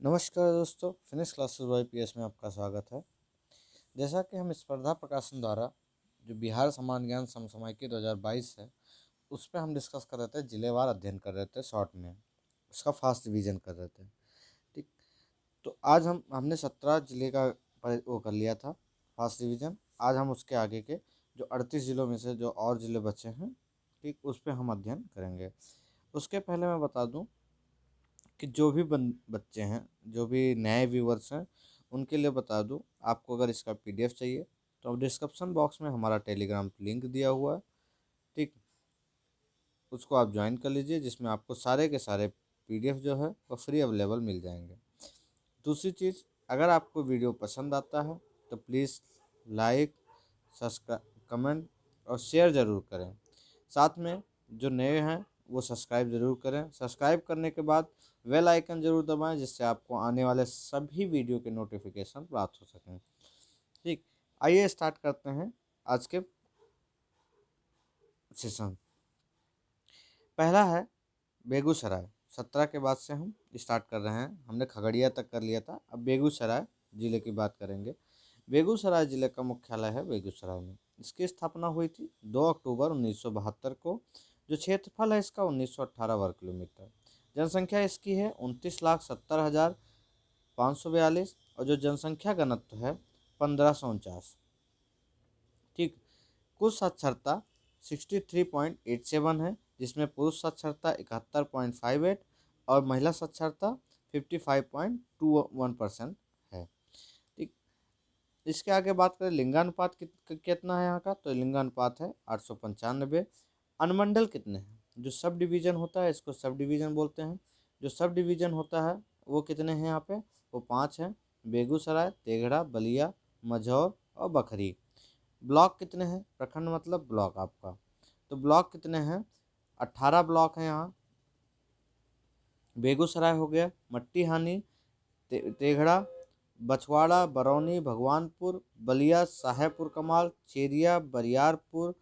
नमस्कार दोस्तों, Phoenix classes bye PS में आपका स्वागत है। जैसा कि हम स्पर्धा प्रकाशन द्वारा जो बिहार समान ज्ञान समसामयिकी 2022 है, उस पर हम डिस्कस कर रहे थे, जिलेवार अध्ययन कर रहे थे शॉर्ट में, उसका फास्ट रिवीजन कर रहे थे। ठीक, तो आज हमने 17 जिले का वो कर लिया था फास्ट रिवीजन। आज हम उसके आगे के जो 38 जिलों में से जो और जिले बचे हैं, ठीक, उस पर हम अध्ययन करेंगे। उसके पहले मैं बता दूं कि जो भी बच्चे हैं, जो भी नए व्यूवर्स हैं, उनके लिए बता दूं, आपको अगर इसका पीडीएफ चाहिए तो डिस्क्रिप्शन बॉक्स में हमारा टेलीग्राम लिंक दिया हुआ है। ठीक, उसको आप ज्वाइन कर लीजिए, जिसमें आपको सारे के सारे पीडीएफ जो है वो फ्री अवेलेबल मिल जाएंगे। दूसरी चीज़, अगर आपको वीडियो पसंद आता है तो प्लीज़ लाइक, सब्सक्राइब, कमेंट और शेयर ज़रूर करें। साथ में जो नए हैं वो सब्सक्राइब ज़रूर करें। सब्सक्राइब करने के बाद बेल आइकन ज़रूर दबाएं, जिससे आपको आने वाले सभी वीडियो के नोटिफिकेशन प्राप्त हो सकें। ठीक, आइए स्टार्ट करते हैं आज के सेशन। पहला है बेगूसराय। 17 के बाद से हम स्टार्ट कर रहे हैं। हमने खगड़िया तक कर लिया था, अब बेगूसराय जिले की बात करेंगे। बेगूसराय जिले का मुख्यालय है बेगूसराय में। इसकी स्थापना हुई थी 2 अक्टूबर 1972 को। जो क्षेत्रफल है इसका 1918 वर्ग किलोमीटर। जनसंख्या इसकी है 29,70,542 और जो जनसंख्या घनत्व है 1549। ठीक, कुल साक्षरता 63.87 है, जिसमें पुरुष साक्षरता 71.58 और महिला साक्षरता 55.21% है। ठीक, इसके आगे बात करें लिंगानुपात कितना है यहाँ का, तो लिंगानुपात है 895। अनुमंडल कितने हैं, जो सब डिवीज़न होता है इसको सब डिवीज़न बोलते हैं। जो सब डिवीज़न होता है वो कितने हैं यहाँ पे, वो 5 हैं। बेगूसराय, तेघड़ा, बलिया, मझौर और बखरी। ब्लॉक कितने हैं, प्रखंड मतलब ब्लॉक आपका, तो ब्लॉक कितने हैं, 18 ब्लॉक हैं यहाँ। बेगूसराय हो गया, मट्टी हानि, तेघड़ा, बछवाड़ा, बरौनी, भगवानपुर, बलिया, साहेबपुर कमाल, चेरिया, बरियारपुर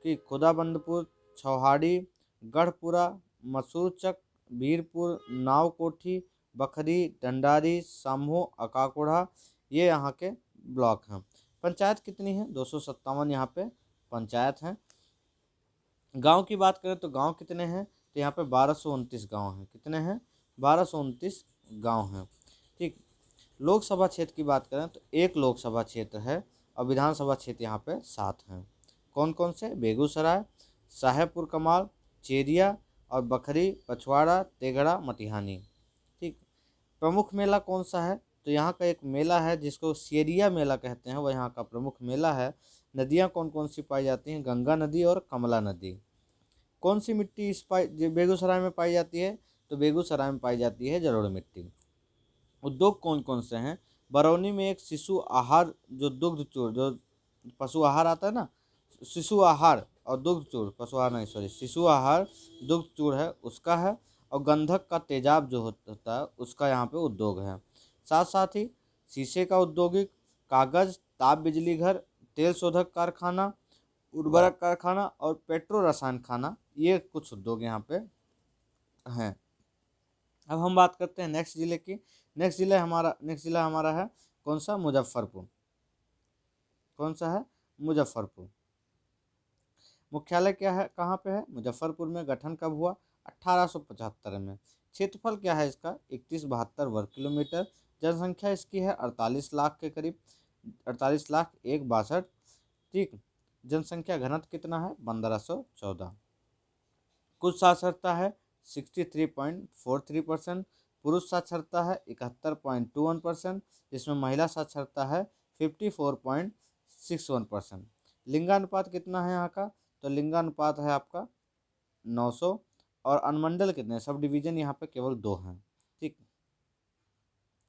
की खुदाबंदपुर, छौहाड़ी, गढ़पुरा, मसूरचक, वीरपुर, नावकोठी, बखरी, डंडारी, सामहो, अकाकोड़ा, ये यहाँ के ब्लॉक हैं। पंचायत कितनी है, 257 यहाँ पे पंचायत हैं। गांव की बात करें तो गांव कितने हैं, तो यहाँ पे 1229 गांव हैं। कितने हैं, 1229 गांव हैं। ठीक, लोकसभा क्षेत्र की बात करें तो एक लोकसभा क्षेत्र है और विधानसभा क्षेत्र यहाँ पे 7 हैं। कौन कौन से, बेगूसराय, साहेबपुर कमाल, चेरिया और बखरी, पछवाड़ा, तेघड़ा, मटिहानी। ठीक, प्रमुख मेला कौन सा है, तो यहाँ का एक मेला है जिसको शेरिया मेला कहते हैं, वह यहाँ का प्रमुख मेला है। नदियाँ कौन कौन सी पाई जाती हैं, गंगा नदी और कमला नदी। कौन सी मिट्टी इस बेगूसराय में पाई जाती है, तो बेगूसराय में पाई जाती है जलोढ़ मिट्टी। उद्योग कौन कौन से हैं, बरौनी में एक शिशु आहार जो दुग्ध चूर जो पशु आहार आता है ना, शिशु आहार और दुग्ध चूर, पशु आहार नहीं सॉरी, शिशु आहार दुग्ध चूर है उसका है। और गंधक का तेजाब जो होता है उसका यहाँ पे उद्योग है। साथ साथ ही शीशे का औद्योगिक, कागज, ताप बिजली घर, तेल शोधक कारखाना, उर्वरक कारखाना और पेट्रो रसायन खाना, ये कुछ उद्योग यहाँ पे हैं। अब हम बात करते हैं नेक्स्ट जिले की। नेक्स्ट जिला हमारा है कौन सा, मुजफ्फरपुर। कौन सा है, मुजफ्फरपुर। मुख्यालय क्या है, कहाँ पे है, मुजफ्फरपुर में। गठन कब हुआ, 1875 में। क्षेत्रफल क्या है इसका, 3172 वर्ग किलोमीटर। जनसंख्या इसकी है 48 लाख के करीब, 48,01,62। ठीक, जनसंख्या घनत्व कितना है, 1514। कुल साक्षरता है 63.43%। पुरुष साक्षरता है 71.21%, जिसमें महिला साक्षरता है 54.61%। लिंगानुपात कितना है यहाँ का, तो लिंगानुपात है आपका 900। और अनुमंडल कितने, सब डिवीजन यहाँ पे केवल 2 हैं। ठीक,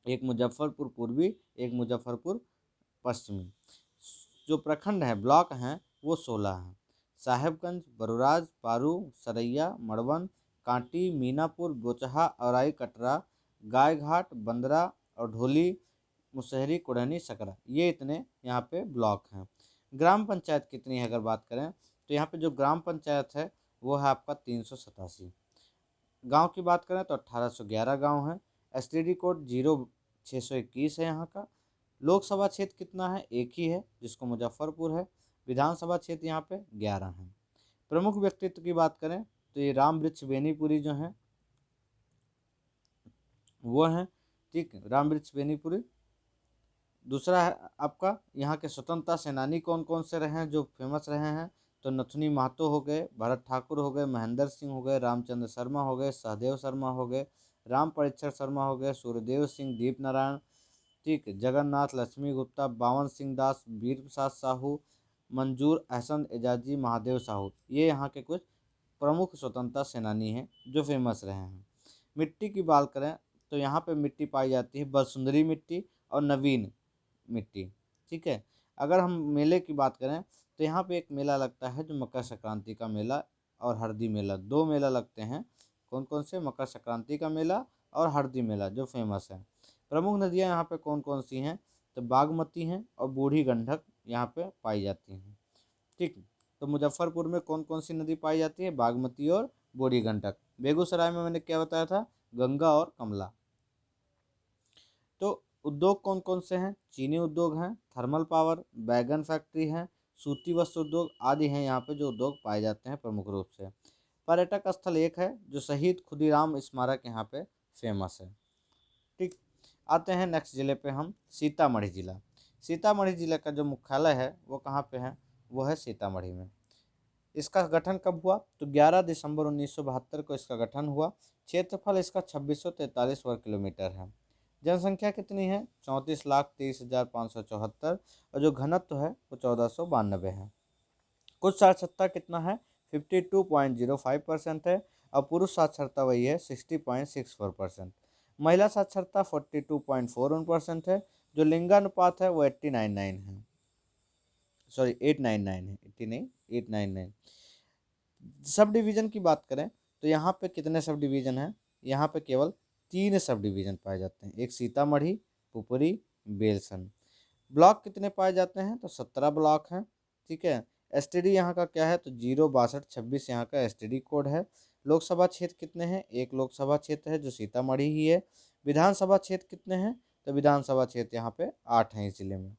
एक मुजफ्फरपुर पूर्वी, एक मुजफ्फरपुर पश्चिमी। जो प्रखंड हैं, ब्लॉक हैं, वो 16 हैं। साहेबगंज, बरुराज, पारू, सरैया, मड़वन, कांटी, मीनापुर, बोचहा, औराई, कटरा, गायघाट, बंदरा और ढोली, मुसहरी, कुढ़नी, सकरा, ये इतने यहाँ पे ब्लॉक हैं। ग्राम पंचायत कितनी है अगर बात करें, तो यहाँ पे जो ग्राम पंचायत है वो है आपका 387। गांव की बात करें तो 1811 गांव हैं। एसटीडी कोड 0621 है यहाँ का। लोकसभा क्षेत्र कितना है, एक ही है जिसको मुजफ्फरपुर है। विधानसभा क्षेत्र यहाँ पे 11 हैं। प्रमुख व्यक्तित्व की बात करें तो ये राम वृक्ष बेनीपुरी जो हैं वो हैं, ठीक, राम वृक्ष बेनीपुरी। दूसरा है आपका यहाँ के स्वतंत्रता सेनानी कौन कौन से रहे हैं जो फेमस रहे हैं, तो नथुनी महतो हो गए, भरत ठाकुर हो गए, महेंद्र सिंह हो गए, रामचंद्र शर्मा हो गए, सहदेव शर्मा हो गए, राम परीक्षर शर्मा हो गए, सूर्यदेव सिंह, दीप नारायण, ठीक, जगन्नाथ लक्ष्मी गुप्ता, बावन सिंह दास, वीर प्रसाद साहू, मंजूर अहसन एजाजी, महादेव साहू, ये यहाँ के कुछ प्रमुख स्वतंत्रता सेनानी हैं जो फेमस रहे हैं। मिट्टी की बात करें तो यहाँ पे मिट्टी पाई जाती है बलसुंदरी मिट्टी और नवीन मिट्टी, ठीक है। अगर हम मेले की बात करें तो यहाँ पे एक मेला लगता है जो मकर संक्रांति का मेला और हरदी मेला, दो मेला लगते हैं। कौन कौन से, मकर संक्रांति का मेला और हरदी मेला जो फेमस है। प्रमुख नदियाँ यहाँ पे कौन कौन सी हैं, तो बागमती हैं और बूढ़ी गंडक यहाँ पे पाई जाती हैं, ठीक। तो मुजफ्फरपुर में कौन कौन सी नदी पाई जाती है, बागमती और बूढ़ी गंडक। बेगूसराय में मैंने क्या बताया था, गंगा और कमला। तो उद्योग कौन कौन से हैं, चीनी उद्योग हैं, थर्मल पावर, बैगन फैक्ट्री हैं, सूती वस्त्र उद्योग आदि हैं यहाँ पे जो उद्योग पाए जाते हैं प्रमुख रूप से। पर्यटक स्थल एक है जो शहीद खुदीराम स्मारक यहाँ पे फेमस है, ठीक। आते हैं नेक्स्ट जिले पे हम, सीतामढ़ी जिला। सीतामढ़ी जिले का जो मुख्यालय है वो कहाँ पे है, वो है सीतामढ़ी में। इसका गठन कब हुआ, तो 11 दिसंबर 1972 को इसका गठन हुआ। क्षेत्रफल इसका 2643 वर्ग किलोमीटर है। जनसंख्या कितनी है, 34,30,574, और जो घनत्व है वो 1492 है। कुल साक्षरता कितना है, 52.05% है, और पुरुष साक्षरता वही है 60.64%। महिला साक्षरता 42.41% है। जो लिंगानुपात है वो 899 है, सॉरी 899 है, 80 नहीं 899। सब डिवीज़न की बात करें तो यहाँ पे कितने सब डिवीज़न हैं, यहाँ पे केवल 3 सब डिवीज़न पाए जाते हैं, एक सीतामढ़ी, पुपरी, बेलसन। ब्लॉक कितने पाए जाते हैं, तो 17 ब्लॉक हैं, ठीक है। एसटीडी यहाँ का क्या है, तो 06226 यहाँ का एसटीडी कोड है। लोकसभा क्षेत्र कितने हैं, एक लोकसभा क्षेत्र है जो सीतामढ़ी ही है। विधानसभा क्षेत्र कितने हैं, तो विधानसभा क्षेत्र यहाँ पे 8 हैं इस जिले में।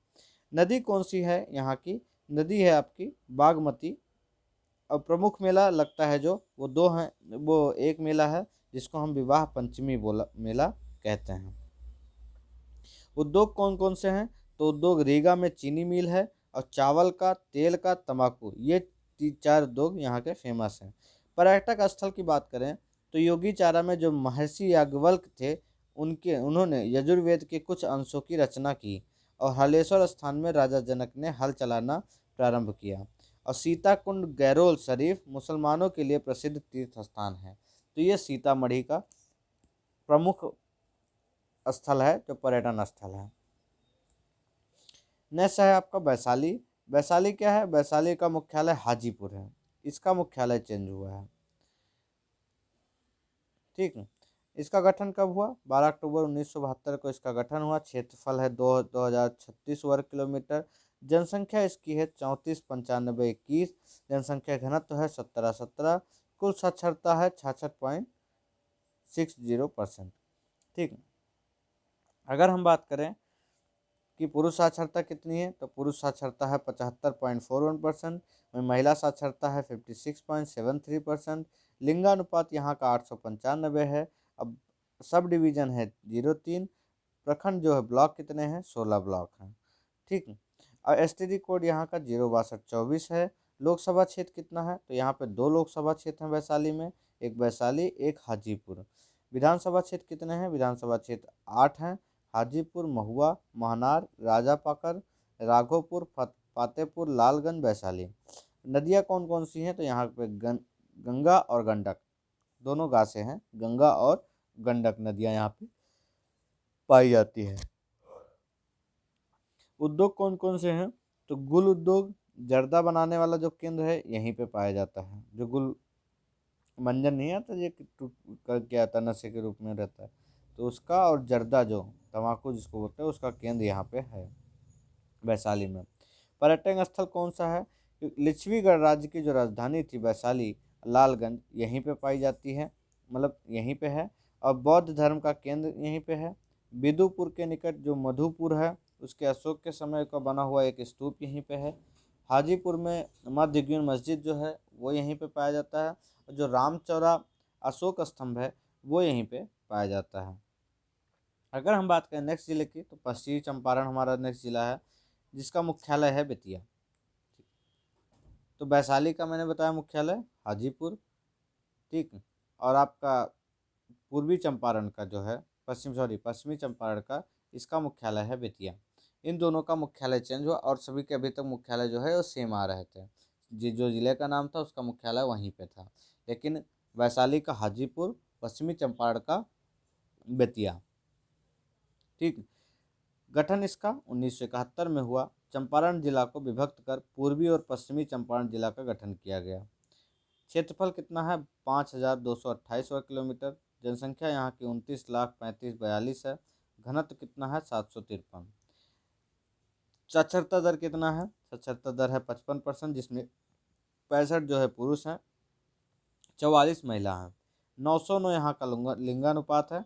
नदी कौन सी है, यहाँ की नदी है आपकी बागमती। और प्रमुख मेला लगता है जो वो दो हैं, वो एक मेला है जिसको हम विवाह पंचमी बोला मेला कहते हैं। उद्योग कौन कौन से हैं, तो उद्योग रीगा में चीनी मिल है और चावल का, तेल का, तंबाकू, ये 4 उद्योग यहाँ के फेमस हैं। पर्यटक स्थल की बात करें तो योगी चारा में जो महर्षि याज्ञवल्क्य थे उन्होंने यजुर्वेद के कुछ अंशों की रचना की, और हलेश्वर स्थान में राजा जनक ने हल चलाना प्रारंभ किया। और सीताकुंड गैरोल शरीफ मुसलमानों के लिए प्रसिद्ध तीर्थ स्थान है। तो ये सीतामढ़ी का प्रमुख स्थल है जो पर्यटन स्थल है। नेक्स्ट है आपका वैशाली। वैशाली क्या है, वैशाली का मुख्यालय हाजीपुर है, इसका मुख्यालय चेंज हुआ है, ठीक है। इसका गठन कब हुआ, 12 अक्टूबर 1972 को इसका गठन हुआ। क्षेत्रफल है 2036 वर्ग किलोमीटर। जनसंख्या इसकी है 34,95,21। जनसंख्या घनत्व है 17,17। कुल साक्षरता है 66.60%, ठीक। अगर हम बात करें कि पुरुष साक्षरता कितनी है, तो पुरुष साक्षरता है 75.41%, में महिला साक्षरता है 56.73%। लिंगानुपात यहाँ का 895 है। अब सब डिवीज़न है 03। प्रखंड जो है ब्लॉक कितने हैं, 16 ब्लॉक हैं, ठीक। और एसटीडी कोड यहाँ का 06224 है। लोकसभा क्षेत्र कितना है, तो यहाँ पे 2 लोकसभा क्षेत्र हैं वैशाली में, एक वैशाली एक हाजीपुर। विधानसभा क्षेत्र कितने हैं, विधानसभा क्षेत्र 8 हैं, हाजीपुर, महुआ, महनार, राजापाकर, राघोपुर, फतेहपुर, लालगंज, वैशाली। नदियाँ कौन कौन सी हैं, तो यहाँ पे गंगा और गंडक दोनों गासें हैं, गंगा और गंडक नदियाँ यहाँ पे पाई जाती है। उद्योग कौन कौन से हैं, तो गुल उद्योग, जर्दा बनाने वाला जो केंद्र है यहीं पे पाया जाता है। जो गुल मंजन नहीं आता, ये करके आता नशे के रूप में रहता है, तो उसका, और जर्दा जो तम्बाकू जिसको बोलते हैं उसका केंद्र यहाँ पे है वैशाली में। पर्यटन स्थल कौन सा है, लिच्छवीगढ़ राज्य की जो राजधानी थी वैशाली, लालगंज, यहीं पे पाई जाती है, मतलब यहीं पे है। और बौद्ध धर्म का केंद्र यहीं पे है। बिदुपुर के निकट जो मधुपुर है उसके अशोक के समय का बना हुआ एक स्तूप यहीं पे है। हाजीपुर में मध्ययुगीन मस्जिद जो है वो यहीं पे पाया जाता है। और जो रामचौरा अशोक स्तंभ है वो यहीं पे पाया जाता है। अगर हम बात करें नेक्स्ट जिले की, तो पश्चिमी चंपारण हमारा नेक्स्ट जिला है, जिसका मुख्यालय है बेतिया। तो वैशाली का मैंने बताया मुख्यालय हाजीपुर, ठीक। और आपका पूर्वी चंपारण का जो है पश्चिमी चंपारण का, इसका मुख्यालय है बेतिया। इन दोनों का मुख्यालय चेंज हुआ और सभी के अभी तक मुख्यालय जो है वो सेम आ रहे थे। जो जिले का नाम था उसका मुख्यालय वहीं पे था, लेकिन वैशाली का हाजीपुर, पश्चिमी चंपारण का बेतिया, ठीक। गठन इसका 1971 में हुआ। चंपारण जिला को विभक्त कर पूर्वी और पश्चिमी चंपारण जिला का गठन किया गया। क्षेत्रफल कितना है? 5228 वर्ग किलोमीटर। जनसंख्या यहाँ की 29,35,42 है। घनत्व कितना है? 753। साक्षरता दर कितना है? साक्षरता दर है 55%, जिसमें 65 जो है पुरुष हैं, 44 महिला हैं। 909 यहाँ का लिंगानुपात है।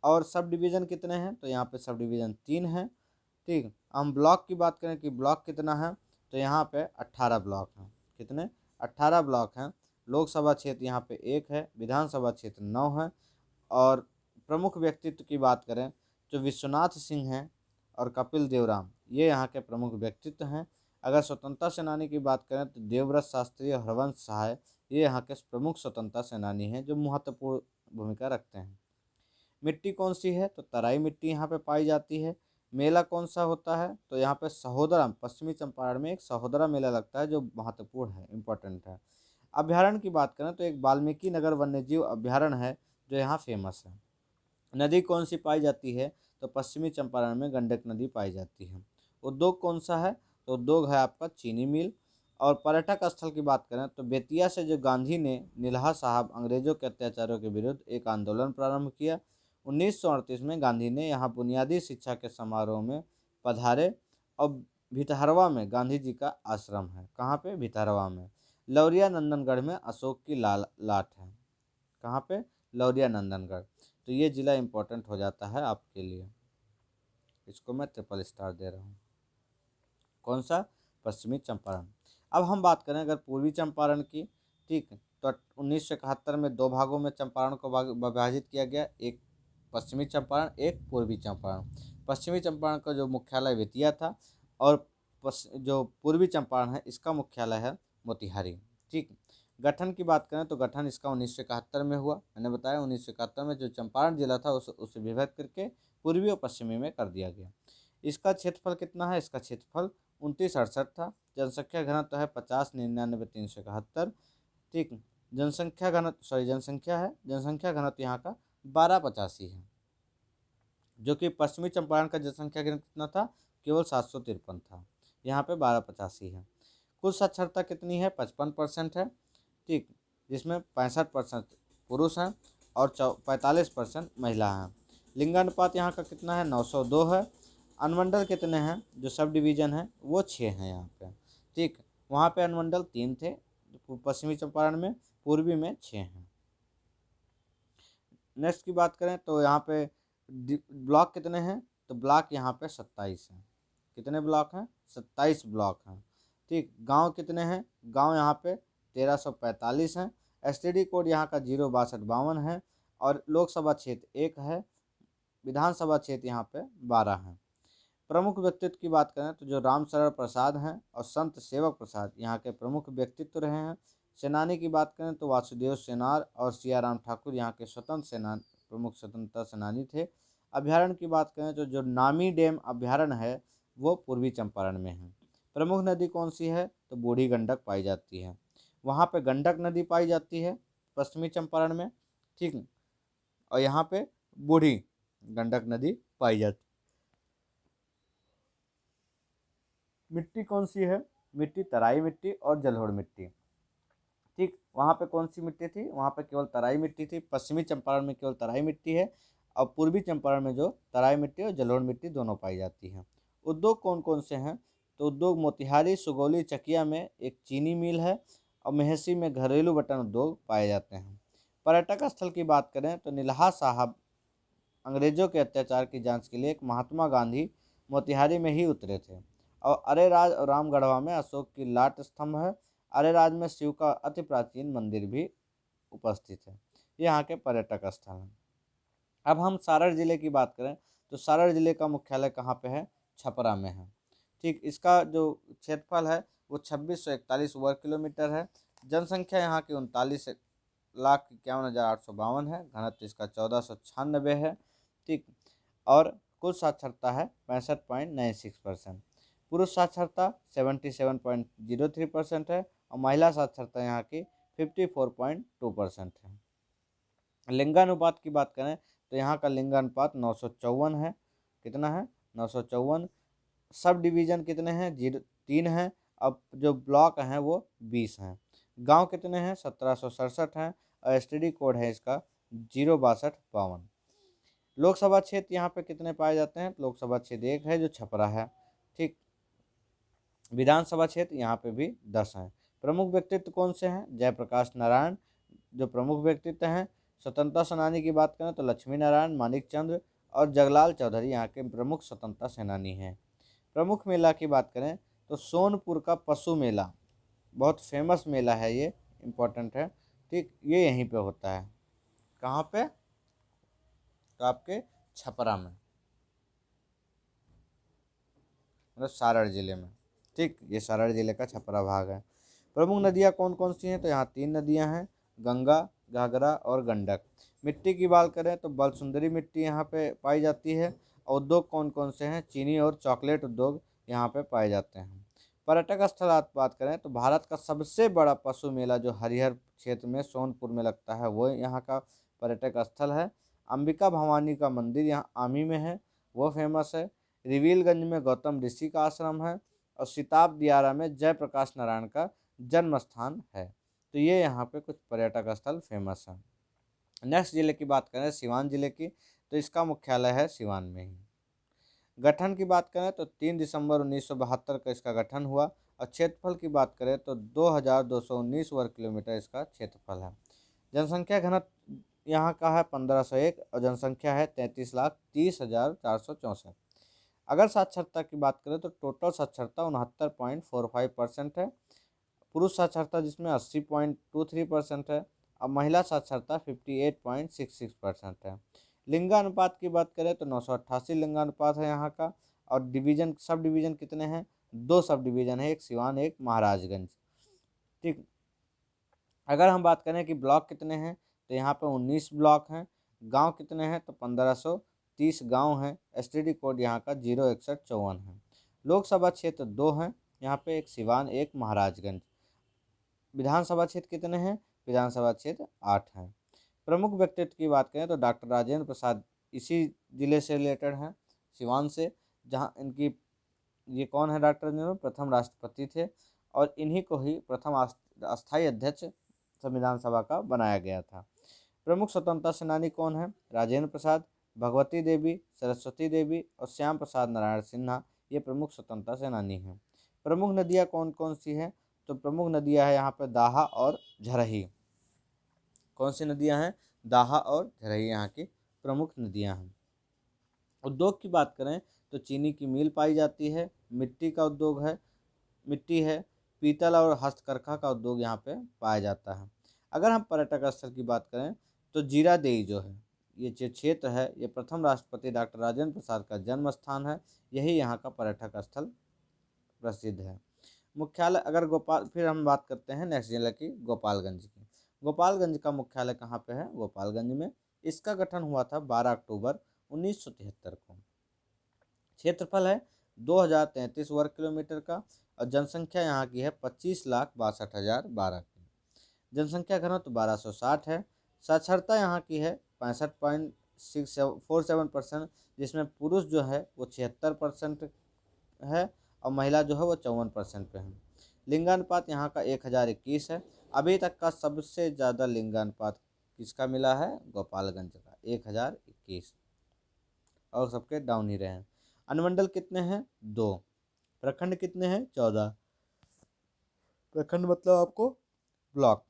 और सब डिवीज़न कितने हैं? तो यहाँ पे सब डिवीज़न 3 हैं, ठीक। हम ब्लॉक की बात करें कि ब्लॉक कितना है, तो यहाँ पे 18 ब्लॉक हैं। कितने? 18 ब्लॉक हैं। लोकसभा क्षेत्र यहाँ पे 1 है, विधानसभा क्षेत्र 9 है। और प्रमुख व्यक्तित्व की बात करें तो विश्वनाथ सिंह हैं और कपिल देवराम, ये यहाँ के प्रमुख व्यक्तित्व हैं। अगर स्वतंत्रता सेनानी की बात करें तो देवव्रत शास्त्री और हरवंश सहाय, ये यहाँ के प्रमुख स्वतंत्रता सेनानी हैं जो महत्वपूर्ण भूमिका रखते हैं। मिट्टी कौन सी है? तो तराई मिट्टी यहाँ पे पाई जाती है। मेला कौन सा होता है? तो यहाँ पे सहोदरा, पश्चिमी चंपारण में एक सहोदरा मेला लगता है जो महत्वपूर्ण है, इम्पोर्टेंट है। अभ्यारण्य की बात करें तो एक वाल्मीकि नगर वन्यजीव अभ्यारण्य है जो यहाँ फेमस है। नदी कौन सी पाई जाती है? तो पश्चिमी चंपारण में गंडक नदी पाई जाती है। उद्योग कौन सा है? तो उद्योग है आपका चीनी मिल। और पर्यटक स्थल की बात करें तो बेतिया से जो गांधी ने निल्हा साहब अंग्रेजों के अत्याचारों के विरुद्ध एक आंदोलन प्रारंभ किया। 1938 में गांधी ने यहाँ बुनियादी शिक्षा के समारोह में पधारे। और भितहरवा में गांधी जी का आश्रम है। कहाँ पे? भितहरवा में। लौरिया नंदनगढ़ में अशोक की लाट है। कहाँ पे? लौरिया नंदनगढ़। तो ये ज़िला इम्पोर्टेंट हो जाता है आपके लिए, इसको मैं ट्रिपल स्टार दे रहा हूँ। कौन सा? पश्चिमी चंपारण। अब हम बात करें अगर पूर्वी चंपारण की, ठीक। तो 1971 में 2 भागों में चंपारण को विभाजित किया गया, एक पश्चिमी चंपारण, एक पूर्वी चंपारण। पश्चिमी चंपारण का जो मुख्यालय बेतिया था और जो पूर्वी चंपारण है इसका मुख्यालय है मोतिहारी, ठीक। गठन की बात करें तो गठन इसका 1971 में हुआ। मैंने बताया 1971 में जो चंपारण जिला था उसे विभक्त करके पूर्वी और पश्चिमी में कर दिया गया। इसका क्षेत्रफल कितना है? इसका क्षेत्रफल 2968 था। जनसंख्या घनत्व है 50,99,371, ठीक। जनसंख्या घनत्व यहाँ का 1285 है, जो कि पश्चिमी चंपारण का जनसंख्या घनत्व कितना था? केवल 753 था। यहाँ पे 1285 है। कुल साक्षरता कितनी है? 55% है, ठीक। जिसमें 65% पुरुष हैं और 45% महिला हैं। लिंगानुपात यहाँ का कितना है? 902 है। अनुमंडल कितने हैं? जो सब डिवीज़न है वो 6 हैं यहाँ पे, ठीक। वहाँ पे अनुमंडल 3 थे पश्चिमी चंपारण में, पूर्वी में 6 हैं। नेक्स्ट की बात करें तो यहाँ पे ब्लॉक कितने हैं? तो ब्लॉक यहाँ पे 27 हैं। कितने ब्लॉक हैं? 27 ब्लॉक हैं, ठीक। गांव कितने हैं? गांव यहाँ पे 1345 हैं। एसटीडी कोड यहाँ का 06252 है। और लोकसभा क्षेत्र 1 है, विधानसभा क्षेत्र यहाँ पे 12 हैं। प्रमुख व्यक्तित्व की बात करें तो जो राम शरण प्रसाद हैं और संत सेवक प्रसाद यहाँ के प्रमुख व्यक्तित्व रहे हैं। सेनानी की बात करें तो वासुदेव सेनार और सियाराम ठाकुर यहाँ के प्रमुख स्वतंत्रता सेनानी थे। अभ्यारण्य की बात करें तो जो नामी डैम अभ्यारण्य है वो पूर्वी चंपारण में है। प्रमुख नदी कौन सी है? तो बूढ़ी गंडक पाई जाती है। वहाँ पे गंडक नदी पाई जाती है पश्चिमी चंपारण में, ठीक। और यहाँ पे बूढ़ी गंडक नदी पाई जाती है। मिट्टी कौन सी है? मिट्टी तराई मिट्टी और जलोढ़ मिट्टी, ठीक। वहाँ पे कौन सी मिट्टी थी? वहाँ पे केवल तराई मिट्टी थी। पश्चिमी चंपारण में केवल तराई मिट्टी है और पूर्वी चंपारण में जो तराई मिट्टी और जलोढ़ मिट्टी दोनों पाई जाती हैं। उद्योग कौन कौन से हैं? तो उद्योग मोतिहारी, सुगौली, चकिया में एक चीनी मिल है और मेहसी में घरेलू बर्तन उद्योग पाए जाते हैं। पर्यटक स्थल की बात करें तो निल्हा साहब अंग्रेजों के अत्याचार की जांच के लिए एक महात्मा गांधी मोतिहारी में ही उतरे थे। और अरेराज और रामगढ़वा में अशोक की लाट स्तंभ है। अरेराज में शिव का अति प्राचीन मंदिर भी उपस्थित है। ये यहाँ के पर्यटक स्थल हैं। अब हम सारण जिले की बात करें तो सारण जिले का मुख्यालय कहाँ पे है? छपरा में है। ठीक, इसका जो क्षेत्रफल है वो 2641 वर्ग किलोमीटर है। जनसंख्या यहाँ की 39,51,852 है। घनत्व इसका 1496 है। ठीक, और कुल साक्षरता है 65.96%। पुरुष साक्षरता 77.03% है और महिला साक्षरता यहाँ की 54.2% है। लिंगानुपात की बात करें तो यहाँ का लिंगानुपात 954 है। कितना है? 954। सब डिवीज़न कितने हैं? 3 हैं। अब जो ब्लॉक हैं वो 20 हैं। गांव कितने हैं? 1767 हैं और एसटीडी कोड है इसका 06252। लोकसभा क्षेत्र यहाँ पे कितने पाए जाते हैं? लोकसभा क्षेत्र 1 है जो छपरा है। ठीक, विधानसभा क्षेत्र यहाँ पे भी 10 हैं। प्रमुख व्यक्तित्व कौन से हैं? जयप्रकाश नारायण जो प्रमुख व्यक्तित्व हैं। स्वतंत्रता सेनानी की बात करें तो लक्ष्मी नारायण, मानिक चंद्र और जगलाल चौधरी यहाँ के प्रमुख स्वतंत्रता सेनानी हैं। प्रमुख मेला की बात करें तो सोनपुर का पशु मेला बहुत फेमस मेला है, ये इम्पोर्टेंट है। ठीक, ये यहीं पे होता है। कहाँ पे? तो आपके छपरा में, मतलब सारण जिले में। ठीक, ये सारण जिले का छपरा भाग है। प्रमुख नदियाँ कौन कौन सी हैं? तो यहाँ 3 नदियाँ हैं, गंगा, घाघरा और गंडक। मिट्टी की बात करें तो बलसुंदरी मिट्टी यहाँ पे पाई जाती है। और उद्योग कौन कौन से हैं? चीनी और चॉकलेट उद्योग यहाँ पे पाए जाते हैं। पर्यटक स्थल आप बात करें तो भारत का सबसे बड़ा पशु मेला जो हरिहर क्षेत्र में सोनपुर में लगता है वो यहाँ का पर्यटक स्थल है। अंबिका भवानी का मंदिर यहाँ आमी में है, वो फेमस है। रिवीलगंज में गौतम ऋषि का आश्रम है और सिताब दियारा में जयप्रकाश नारायण का जन्म स्थान है। तो ये यहाँ पे कुछ पर्यटक स्थल फेमस हैं। नेक्स्ट जिले की बात करें सिवान जिले की, तो इसका मुख्यालय है सिवान में ही। गठन की बात करें तो 3 दिसंबर 1972 का इसका गठन हुआ और क्षेत्रफल की बात करें तो 2219 वर्ग किलोमीटर इसका क्षेत्रफल है। जनसंख्या घनत्व यहाँ का है 1501 और जनसंख्या है 33,30,464। अगर साक्षरता की बात करें तो टोटल साक्षरता 69.45% है। पुरुष साक्षरता जिसमें 80.23% है और महिला साक्षरता 58.66% है। लिंगानुपात की बात करें तो 988 लिंगानुपात है यहाँ का। और डिवीजन, सब डिवीजन कितने हैं? 2 सब डिवीजन है, एक सिवान एक महाराजगंज। ठीक, अगर हम बात करें कि ब्लॉक कितने हैं तो यहाँ पे 19 ब्लॉक हैं। गांव कितने हैं? तो 1530 गांव हैं। एसटीडी कोड यहाँ का 06154 है। लोकसभा क्षेत्र 2 हैं यहाँ पे, एक सिवान एक महाराजगंज। विधानसभा क्षेत्र कितने हैं? विधानसभा क्षेत्र 8 हैं। प्रमुख व्यक्तित्व की बात करें तो डॉक्टर राजेंद्र प्रसाद इसी जिले से रिलेटेड हैं, सिवान से, जहाँ इनकी, ये कौन है? डॉक्टर राजेंद्र प्रथम राष्ट्रपति थे और इन्हीं को ही प्रथम अस्थायी अध्यक्ष संविधान सभा का बनाया गया था। प्रमुख स्वतंत्रता सेनानी कौन है? राजेंद्र प्रसाद, भगवती देवी, सरस्वती देवी और श्याम प्रसाद नारायण सिन्हा, ये प्रमुख स्वतंत्रता सेनानी हैं। प्रमुख नदियाँ कौन कौन सी हैं? तो प्रमुख नदियाँ है यहाँ पर दाहा और झरही। कौन सी नदियाँ हैं? दाहा और झरही यहाँ की प्रमुख नदियाँ हैं। उद्योग की बात करें तो चीनी की मिल पाई जाती है, मिट्टी का उद्योग है, मिट्टी है, पीतल और हस्तकरघा का उद्योग यहाँ पे पाया जाता है। अगर हम पर्यटक स्थल की बात करें तो जीरादेई जो है, ये जो क्षेत्र है, ये प्रथम राष्ट्रपति डॉक्टर राजेंद्र प्रसाद का जन्म स्थान है। यही यहाँ का पर्यटक स्थल प्रसिद्ध है। मुख्यालय, अगर गोपाल, फिर हम बात करते हैं नेक्स्ट जिला की, गोपालगंज की। गोपालगंज का मुख्यालय कहाँ पे है? गोपालगंज में। इसका गठन हुआ था 12 अक्टूबर 1973 को। क्षेत्रफल है 2033 वर्ग किलोमीटर का और जनसंख्या यहाँ की है 25,62,012 की। जनसंख्या घनत्व 1260 है। साक्षरता यहाँ की है 65.47%, जिसमें पुरुष जो है वो 76% है और महिला जो है वो 54% पे है। लिंगानुपात यहाँ का 1021 है। अभी तक का सबसे ज़्यादा लिंगानुपात किसका मिला है? गोपालगंज का 1021, और सबके डाउन ही रहे हैं। अनुमंडल कितने हैं? 2। प्रखंड कितने हैं? 14। प्रखंड मतलब आपको ब्लॉक।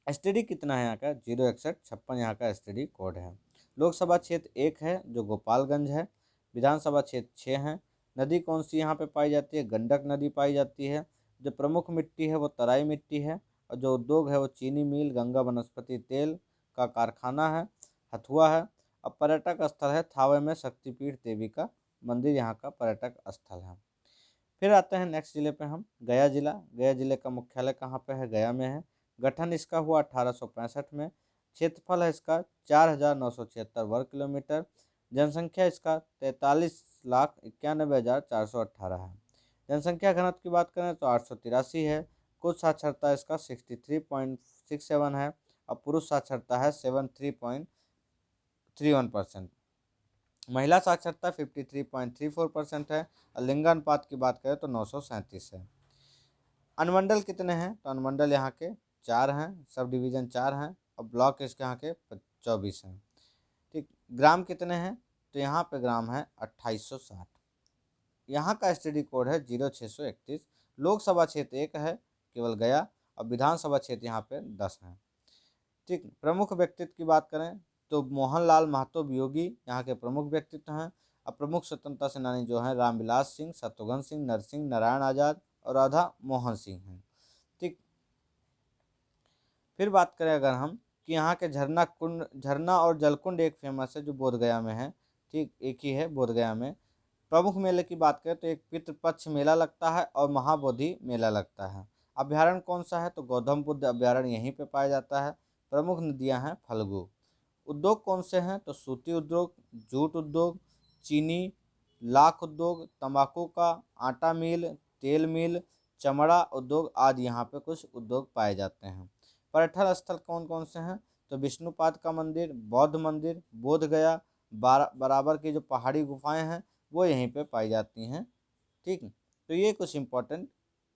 एसटीडी कितना है यहाँ का 06156 यहाँ का एसटीडी कोड है। लोकसभा क्षेत्र 1 है जो गोपालगंज है। विधानसभा क्षेत्र 6 है। नदी कौन सी यहाँ पे पाई जाती है? गंडक नदी पाई जाती है। जो प्रमुख मिट्टी है वो तराई मिट्टी है। और जो उद्योग है वो चीनी मिल, गंगा वनस्पति तेल का कारखाना है, हथुआ है। अब पर्यटक स्थल है थावे में शक्तिपीठ देवी का मंदिर यहाँ का पर्यटक स्थल है। फिर आते हैं नेक्स्ट जिले पे हम, गया जिला। गया जिले का मुख्यालय कहाँ पे है? गया में है। गठन इसका हुआ 1865 में। क्षेत्रफल है इसका 4976 वर्ग किलोमीटर। जनसंख्या इसका 43,91,418 है। जनसंख्या घनत्व की बात करें तो 883 है। कुल साक्षरता इसका 63.67 है और पुरुष साक्षरता है 73.31%। महिला साक्षरता 53.34% है और लिंगानुपात की बात करें तो 937 है। अनुमंडल कितने हैं? तो अनुमंडल यहाँ के 4 हैं, सब डिवीज़न 4 हैं और ब्लॉक इसके यहाँ के 24 हैं। ठीक, ग्राम कितने हैं? तो यहाँ पे ग्राम है 2860। यहाँ का एसटीडी कोड है 0631। लोकसभा क्षेत्र 1 है केवल गया और विधानसभा क्षेत्र यहाँ पे 10 हैं। ठीक, प्रमुख व्यक्तित्व की बात करें तो मोहनलाल महतो वियोगी यहाँ के प्रमुख व्यक्तित्व हैं। अब प्रमुख स्वतंत्रता सेनानी जो हैं रामविलास सिंह, शत्रुघ्न सिंह, नरसिंह नारायण आज़ाद और राधा मोहन सिंह हैं। ठीक, फिर बात करें अगर हम कि यहाँ के झरना और जलकुंड एक फेमस है जो बोधगया में है। ठीक, एक ही है बोधगया में। प्रमुख मेले की बात करें तो एक पितृपक्ष मेला लगता है और महाबोधि मेला लगता है। अभ्यारण्य कौन सा है? तो गौतम बुद्ध अभ्यारण्य यहीं पे पाया जाता है। प्रमुख नदियां हैं फल्गु। उद्योग कौन से हैं? तो सूती उद्योग, जूट उद्योग, चीनी, लाख उद्योग, तंबाकू का आटा मिल, तेल मिल, चमड़ा उद्योग आदि यहाँ पे कुछ उद्योग पाए जाते हैं। पर्यटन स्थल कौन कौन से हैं? तो विष्णुपाद का मंदिर, बौद्ध मंदिर, बोध गया, बराबर की जो पहाड़ी गुफाएं हैं वो यहीं पे पाई जाती हैं। ठीक, तो ये कुछ इम्पोर्टेंट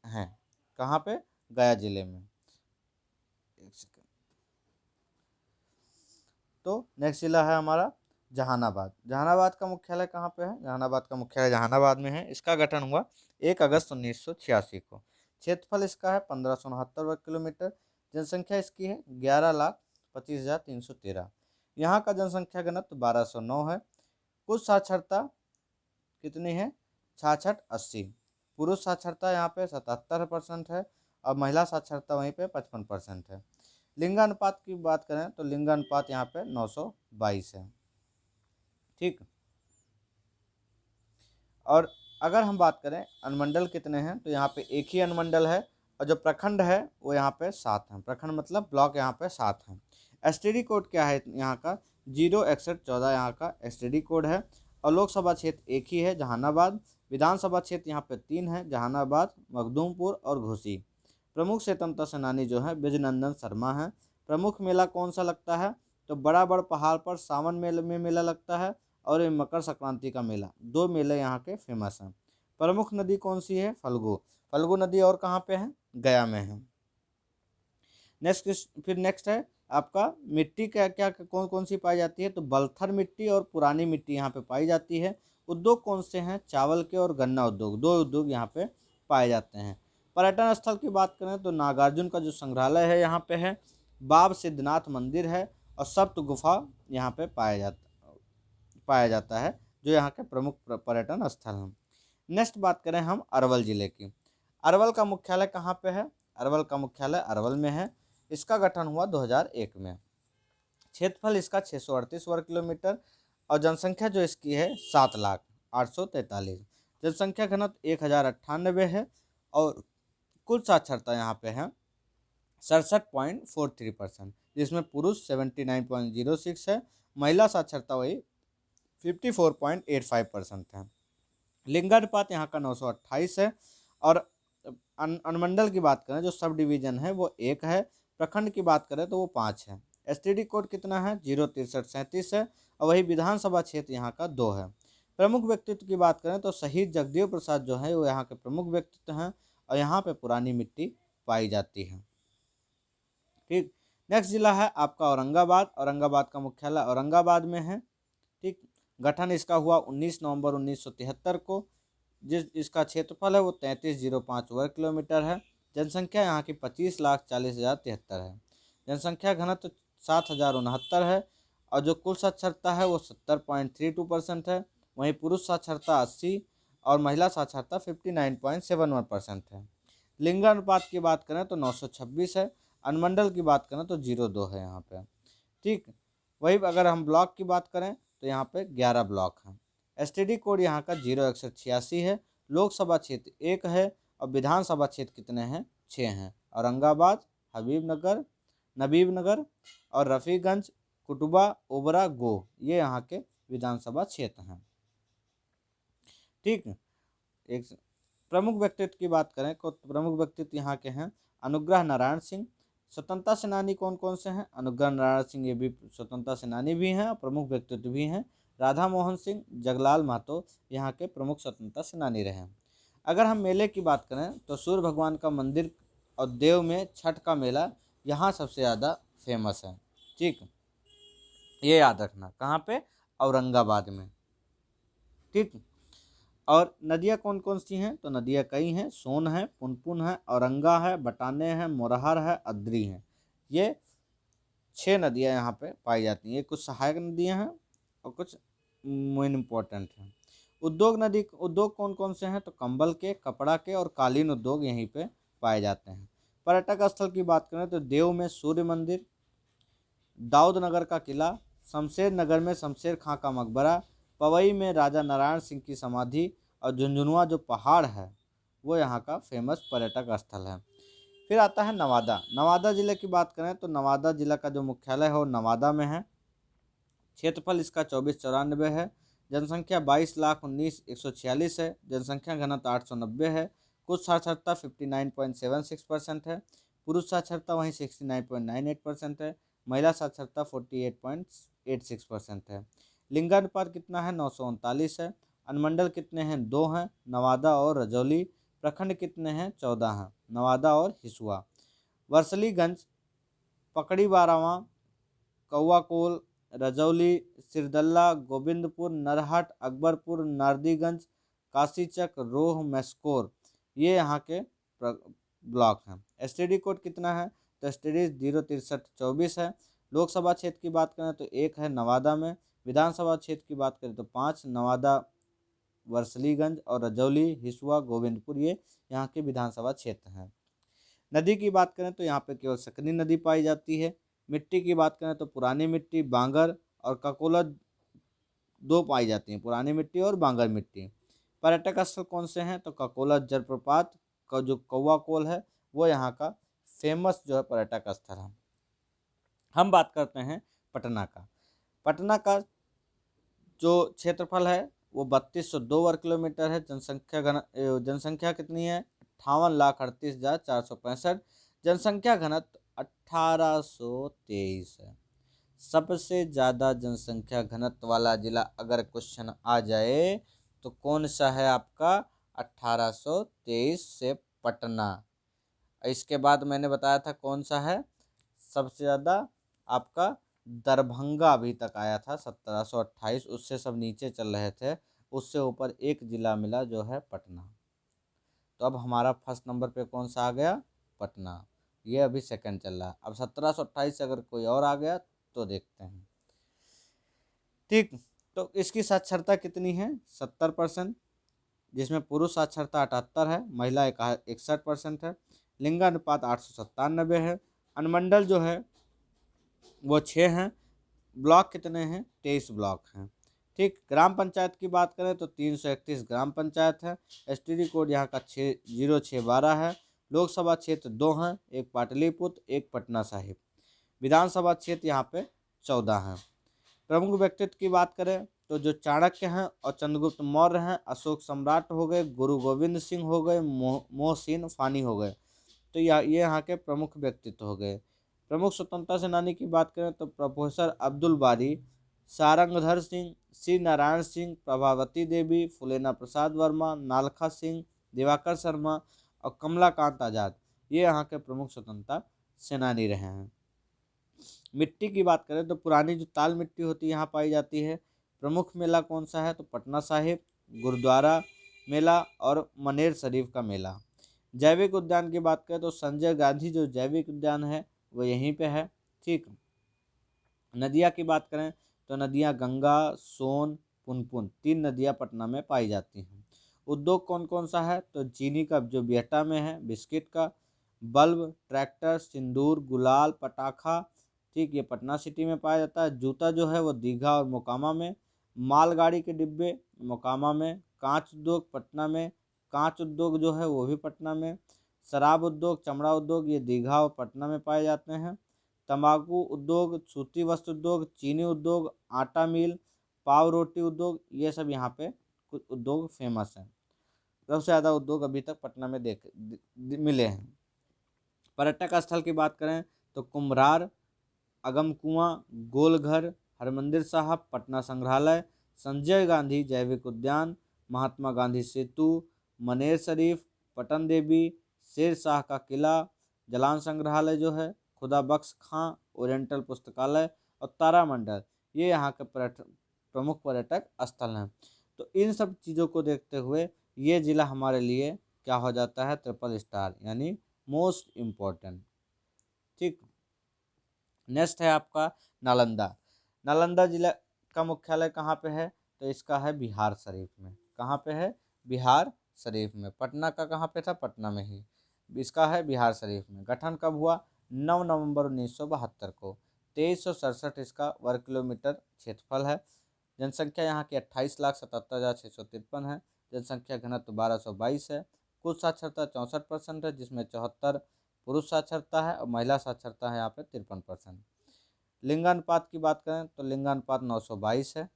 हैं कहाँ पे? गया जिले में। एक सेकंड। तो नेक्स्ट जिला है हमारा जहानाबाद। जहानाबाद का मुख्यालय कहाँ पे है? जहानाबाद का मुख्यालय जहानाबाद में है। इसका गठन हुआ 1 अगस्त 1986 को। क्षेत्रफल इसका है 1569 वर्ग किलोमीटर। जनसंख्या इसकी है 11,25,313। यहाँ का जनसंख्या घनत्व 1209 है। कुल साक्षरता कितनी है? 66-80। पुरुष साक्षरता यहाँ पे 77% है और महिला साक्षरता वहीं पे 55% है। लिंगानुपात की बात करें तो लिंगानुपात यहाँ पे 922 है। ठीक, और अगर हम बात करें अनुमंडल कितने हैं तो यहाँ पे एक ही अनुमंडल है और जो प्रखंड है वो यहाँ पे 7 हैं। प्रखंड मतलब ब्लॉक यहाँ पे 7 हैं। एसटीडी कोड क्या है यहाँ का? 06114 यहाँ का एसटीडी कोड है और लोकसभा क्षेत्र एक ही है जहानाबाद। विधानसभा क्षेत्र यहाँ पे 3 है, जहानाबाद, मखदूमपुर और घोसी। प्रमुख स्वतंत्रता सेनानी जो है ब्रजनंदन शर्मा है। प्रमुख मेला कौन सा लगता है? तो बड़ा पहाड़ पर सावन मेले में मेला लगता है और ये मकर संक्रांति का मेला, 2 मेले यहाँ के फेमस हैं। प्रमुख नदी कौन सी है? फल्गु। फल्गु नदी और कहाँ पे है? गया में है। नेक्स्ट है आपका मिट्टी क्या क्या कौन कौन सी पाई जाती है? तो बलथर मिट्टी और पुरानी मिट्टी यहाँ पे पाई जाती है। उद्योग कौन से हैं? चावल के और गन्ना उद्योग, 2 उद्योग यहाँ पे पाए जाते हैं। पर्यटन स्थल की बात करें तो नागार्जुन का जो संग्रहालय है यहाँ पे है, बाब सिद्धनाथ मंदिर है और सप्त गुफा यहाँ पे पाया जाता है जो यहाँ के प्रमुख पर्यटन स्थल हैं। नेक्स्ट बात करें हम अरवल जिले की। अरवल का मुख्यालय कहाँ पे है? अरवल का मुख्यालय अरवल में है। इसका गठन हुआ 2001 में। क्षेत्रफल इसका 638 वर्ग किलोमीटर और जनसंख्या जो इसकी है 7,08,43। जनसंख्या घनत्व 1098 है और कुल साक्षरता यहाँ पे है 67.43%, जिसमें पुरुष 79.06 है, महिला साक्षरता वही 54.85% है। लिंगानुपात यहाँ का 928 है और अनुमंडल की बात करें जो सब डिवीजन है वो 1 है। प्रखंड की बात करें तो वो 5 है। एसटीडी कोड कितना है? 06337 है और वही विधानसभा क्षेत्र यहाँ का 2 है। प्रमुख व्यक्तित्व की बात करें तो शहीद जगदेव प्रसाद जो है वो यहाँ के प्रमुख व्यक्तित्व हैं और यहाँ पे पुरानी मिट्टी पाई जाती है। ठीक, नेक्स्ट जिला है आपका औरंगाबाद। औरंगाबाद का मुख्यालय औरंगाबाद में है। ठीक, गठन इसका हुआ 19 नवंबर 1973 को। इसका क्षेत्रफल है वो 3305 वर्ग किलोमीटर है। जनसंख्या यहाँ की 25,40,073 है। जनसंख्या घनत्व 7069 है और जो कुल साक्षरता है वो 70.32% है। वहीं पुरुष साक्षरता 80 और महिला साक्षरता 59.71% है। लिंगानुपात की बात करें तो 926 है। अनुमंडल की बात करें तो 02 है यहाँ पे। ठीक, वही अगर हम ब्लॉक की बात करें तो यहाँ पे 11 ब्लॉक हैं। एसटीडी कोड यहाँ का 06186 है। लोकसभा क्षेत्र 1 है और विधानसभा क्षेत्र कितने हैं? 6 हैं। औरंगाबाद, हबीबनगर, नबीबनगर और रफ़ीगंज, कुटुबा, ओबरा, गो, ये यहाँ के विधानसभा क्षेत्र हैं। ठीक, एक प्रमुख व्यक्तित्व की बात करें तो प्रमुख व्यक्तित्व यहाँ के हैं अनुग्रह नारायण सिंह। स्वतंत्रता सेनानी कौन कौन से हैं? अनुग्रह नारायण सिंह ये भी स्वतंत्रता सेनानी भी हैं और प्रमुख व्यक्तित्व भी हैं। राधा मोहन सिंह, जगलाल महतो यहाँ के प्रमुख स्वतंत्रता सेनानी रहे हैं। अगर हम मेले की बात करें तो सूर्य भगवान का मंदिर और देव में छठ का मेला यहाँ सबसे ज़्यादा फेमस है। ठीक, ये याद रखना, कहाँ पे? औरंगाबाद में। ठीक, और नदियाँ कौन कौन सी हैं? तो नदियाँ कई हैं, सोन है, पुनपुन है, औरंगा है, बटाने हैं, मोरहर है, अद्री हैं। ये 6 नदियाँ यहाँ पे पाई जाती हैं। ये कुछ सहायक नदियाँ हैं और कुछ मेन इम्पोर्टेंट हैं। उद्योग कौन कौन से हैं? तो कंबल के, कपड़ा के और कालीन उद्योग यहीं पे पाए जाते हैं। पर्यटक स्थल की बात करें तो देव में सूर्य मंदिर, दाऊद नगर का किला, शमशेर नगर में शमशेर खां का मकबरा, पवई में राजा नारायण सिंह की समाधि और झुंझुनुआ जो पहाड़ है वो यहाँ का फेमस पर्यटक स्थल है। फिर आता है नवादा। नवादा ज़िले की बात करें तो नवादा ज़िला का जो मुख्यालय है वो नवादा में है। क्षेत्रफल इसका 2494 है। जनसंख्या 22,19,146 है। जनसंख्या घनत्व 890 है। कुल साक्षरता 59.76% है। पुरुष साक्षरता वहीं 69.98% है। महिला साक्षरता 48.86% है। लिंगानुपात कितना है? 939 है। अनुमंडल कितने हैं? 2 हैं, नवादा और रजौली। प्रखंड कितने हैं? 14 हैं, नवादा और हिसुआ। वर्सलीगंज, पकड़ी बारावां, कौआकोल, रजौली, सिरदल्ला, गोविंदपुर, नरहट, अकबरपुर, नारदीगंज, काशीचक, रोह, मैस्कोर, ये यहाँ के ब्लॉक हैं। एसटीडी कोड कितना है? तो एसटीडी 06324 है। लोकसभा क्षेत्र की बात करें तो 1 है नवादा में। विधानसभा क्षेत्र की बात करें तो 5, नवादा, वर्सलीगंज और रजौली, हिसुआ, गोविंदपुर, ये यहाँ के विधानसभा क्षेत्र हैं। नदी की बात करें तो यहाँ पे केवल सकनी नदी पाई जाती है। मिट्टी की बात करें तो पुरानी मिट्टी, बांगर और ककोला 2 पाई जाती हैं, पुरानी मिट्टी और बांगर मिट्टी। पर्यटक स्थल कौन से हैं? तो ककोला जलप्रपात का जो कौआ कोल है वो यहाँ का फेमस जो है पर्यटक स्थल है। हम बात करते हैं पटना का। पटना का जो क्षेत्रफल है वो 3202 वर्ग किलोमीटर है। जनसंख्या कितनी है? 58,38,465। जनसंख्या घनत्व 1823 है। सबसे ज़्यादा जनसंख्या घनत्व वाला जिला अगर क्वेश्चन आ जाए तो कौन सा है आपका? 1823 से पटना। इसके बाद मैंने बताया था कौन सा है सबसे ज़्यादा आपका? दरभंगा अभी तक आया था 1728, उससे सब नीचे चल रहे थे, उससे ऊपर एक ज़िला मिला जो है पटना। तो अब हमारा फर्स्ट नंबर पे कौन सा आ गया? पटना। ये अभी सेकंड चल रहा है। अब 1728 से अगर कोई और आ गया तो देखते हैं। ठीक, तो इसकी साक्षरता कितनी है? 70%, जिसमें पुरुष साक्षरता 78 है, महिला 61% है। लिंगानुपात 897 है। अनुमंडल जो है वो 6 हैं। ब्लॉक कितने हैं? 23 ब्लॉक हैं। ठीक, ग्राम पंचायत की बात करें तो 331 ग्राम पंचायत है। एसटीडी कोड यहाँ का 0612 है। लोकसभा क्षेत्र 2 हैं, एक पाटलिपुत्र, एक पटना साहिब। विधानसभा क्षेत्र यहाँ पे 14 हैं। प्रमुख व्यक्तित्व की बात करें तो जो चाणक्य हैं और चंद्रगुप्त मौर्य हैं, अशोक सम्राट हो गए, गुरु गोविंद सिंह हो गए, मोहसिन फानी हो गए, तो ये यहाँ के प्रमुख व्यक्तित्व हो गए। प्रमुख स्वतंत्रता सेनानी की बात करें तो प्रोफेसर अब्दुल बारी, सारंगधर सिंह, सी नारायण सिंह, प्रभावती देवी, फुलेना प्रसाद वर्मा, नालखा सिंह, दिवाकर शर्मा और कमलाकांत आज़ाद, ये यहाँ के प्रमुख स्वतंत्रता सेनानी रहे हैं। मिट्टी की बात करें तो पुरानी जो ताल मिट्टी होती है यहाँ पाई जाती है। प्रमुख मेला कौन सा है? तो पटना साहिब, गुरुद्वारा मेला और मनेर शरीफ का मेला। जैविक उद्यान की बात करें तो संजय गांधी जो जैविक उद्यान है वो यहीं पे है। ठीक। नदियाँ की बात करें तो नदियाँ गंगा, सोन, पुनपुन, 3 नदियाँ पटना में पाई जाती हैं। उद्योग कौन कौन सा है तो चीनी का जो बिहटा में है, बिस्किट का, बल्ब, ट्रैक्टर, सिंदूर, गुलाल, पटाखा, ठीक, ये पटना सिटी में पाया जाता है। जूता जो है वो दीघा और मोकामा में, मालगाड़ी के डिब्बे मोकामा में, कांच उद्योग पटना में, कांच उद्योग जो है वो भी पटना में, शराब उद्योग, चमड़ा उद्योग ये दीघा और पटना में पाए जाते हैं। तंबाकू उद्योग, सूती वस्त्र उद्योग, चीनी उद्योग, आटा मिल, पाव रोटी उद्योग, ये सब यहाँ पे कुछ उद्योग फेमस हैं। सबसे ज़्यादा उद्योग अभी तक पटना में मिले हैं। पर्यटक स्थल की बात करें तो कुम्भरार, अगम कुआं, गोलघर, हरमंदिर साहब, पटना संग्रहालय, संजय गांधी जैविक उद्यान, महात्मा गांधी सेतु, मनेर शरीफ, पटन देवी, शेर शाह का किला, जलान संग्रहालय जो है, खुदा बख्श खां, ओरिएंटल पुस्तकालय और तारामंडल, ये यहाँ के प्रमुख पर्यटक स्थल हैं। तो इन सब चीज़ों को देखते हुए ये ज़िला हमारे लिए क्या हो जाता है, ट्रिपल स्टार यानी मोस्ट इम्पोर्टेंट। ठीक। नेक्स्ट है आपका नालंदा। नालंदा जिला का मुख्यालय कहाँ पे है तो इसका है बिहार शरीफ में। कहाँ पे है, बिहार शरीफ में। पटना का कहाँ पे था, पटना में ही, इसका है बिहार शरीफ में। गठन कब हुआ, 9 नवंबर 1972 को। 2367 इसका वर्ग किलोमीटर क्षेत्रफल है। जनसंख्या यहाँ की 28,77,653 है। जनसंख्या घनत्व 1222 है। कुल साक्षरता 64% है, जिसमें 74 पुरुष साक्षरता है और महिला साक्षरता है यहाँ पे 53%। लिंगानुपात की बात करें तो लिंगानुपात 922 है।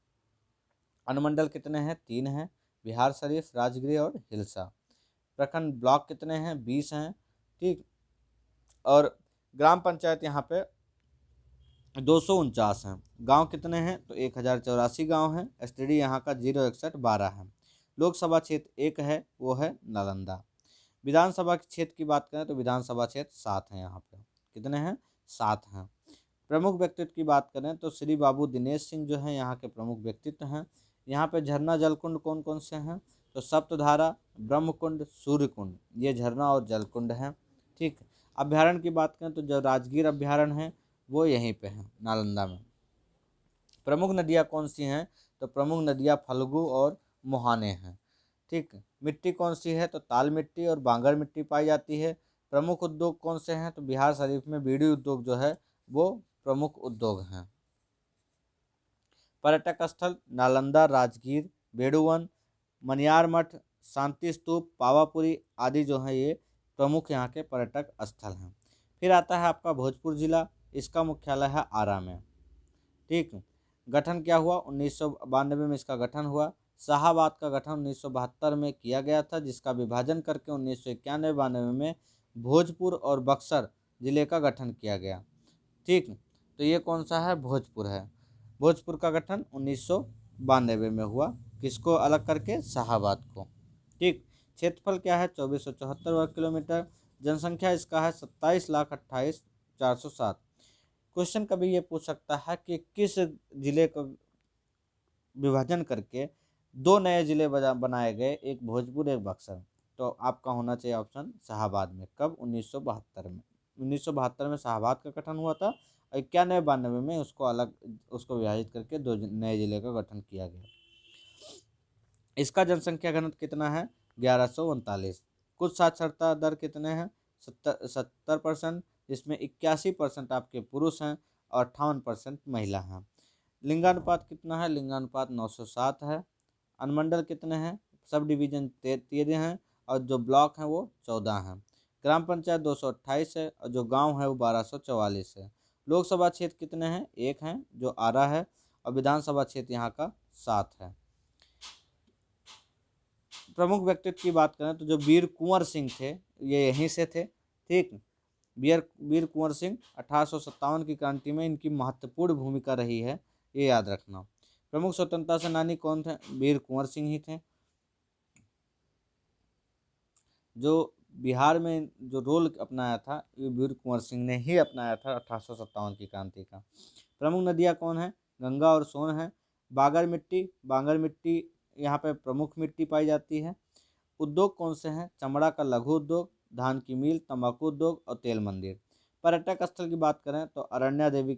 अनुमंडल कितने हैं, 3 हैं, बिहार शरीफ, राजगीर और हिलसा। प्रखंड ब्लॉक कितने हैं, 20 हैं। ठीक। और ग्राम पंचायत यहाँ पे 249 हैं। गांव कितने हैं तो 1084 गांव हैं। एसटीडी यहाँ का 06112 है। लोकसभा क्षेत्र एक है, वो है नालंदा। विधानसभा क्षेत्र की बात करें तो विधानसभा क्षेत्र 7 हैं। यहाँ पे कितने हैं, 7 हैं। प्रमुख व्यक्तित्व की बात करें तो श्री बाबू दिनेश सिंह जो हैं यहाँ के प्रमुख व्यक्तित्व हैं। यहाँ पे झरना जलकुंड कौन कौन से हैं तो सप्तधारा, ब्रह्मकुंड, सूर्यकुंड, ये झरना और जलकुंड हैं। ठीक। अभ्यारण्य की बात करें तो जो राजगीर अभ्यारण्य है वो यहीं पे है, नालंदा में। प्रमुख नदियाँ कौन सी हैं तो प्रमुख नदियाँ फल्गु और मुहाने हैं। ठीक। मिट्टी कौन सी है तो ताल मिट्टी और बांगर मिट्टी पाई जाती है। प्रमुख उद्योग कौन से हैं तो बिहार शरीफ में बीड़ी उद्योग जो है वो प्रमुख उद्योग हैं। पर्यटक स्थल नालंदा, राजगीर, बेड़ूवन, मनियार मठ, शांति स्तूप, पावापुरी आदि जो हैं ये प्रमुख यहाँ के पर्यटक स्थल हैं। फिर आता है आपका भोजपुर जिला। इसका मुख्यालय है आरा में। ठीक। गठन क्या हुआ, 1992 में इसका गठन हुआ। शाहाबाद का गठन 1972 में किया गया था, जिसका विभाजन करके 1991-92 में भोजपुर और बक्सर जिले का गठन किया गया। ठीक। तो ये कौन सा है, भोजपुर है। भोजपुर का गठन 1992 में हुआ, किसको अलग करके, शाहाबाद को। ठीक। क्षेत्रफल क्या है, 2474 वर्ग किलोमीटर। जनसंख्या इसका है 27,28,407। क्वेश्चन कभी ये पूछ सकता है कि किस जिले को विभाजन करके 2 नए जिले बनाए गए, एक भोजपुर एक बक्सर। तो आपका होना चाहिए ऑप्शन शाहाबाद में। कब, 1972 में। 1972 में शाहाबाद का गठन हुआ था। 91-92 में उसको विभाजित करके 2 नए जिले का गठन किया गया। इसका जनसंख्या घनत्व कितना है, 1139। कुछ साक्षरता दर कितने हैं, 70%, जिसमें 81% आपके पुरुष हैं और 58% महिला हैं। लिंगानुपात कितना है, लिंगानुपात 907 है। अनुमंडल कितने हैं, सब डिवीजन 13 हैं और जो ब्लॉक हैं वो 14 हैं। ग्राम पंचायत 228 है और जो गांव है वो 1244 है। लोकसभा क्षेत्र कितने हैं, एक हैं जो आरा है और विधानसभा क्षेत्र यहाँ का 7 है। प्रमुख व्यक्तित्व की बात करें तो जो वीर कुंवर सिंह थे ये यहीं से थे। ठीक। वीर कुंवर सिंह 1857 की क्रांति में इनकी महत्वपूर्ण भूमिका रही है, ये याद रखना। प्रमुख स्वतंत्रता सेनानी कौन थे, वीर कुंवर सिंह ही थे। जो बिहार में जो रोल अपनाया था ये वीर कुंवर सिंह ने ही अपनाया था 1857 की क्रांति का। प्रमुख नदियाँ कौन है, गंगा और सोन है। बांगर मिट्टी यहाँ पे प्रमुख मिट्टी पाई जाती है। उद्योग कौन से हैं, चमड़ा का लघु उद्योग, धान की मिल, तंबाकू उद्योग और तेल मंदिर। पर्यटक स्थल की बात करें तो अरण्य देवी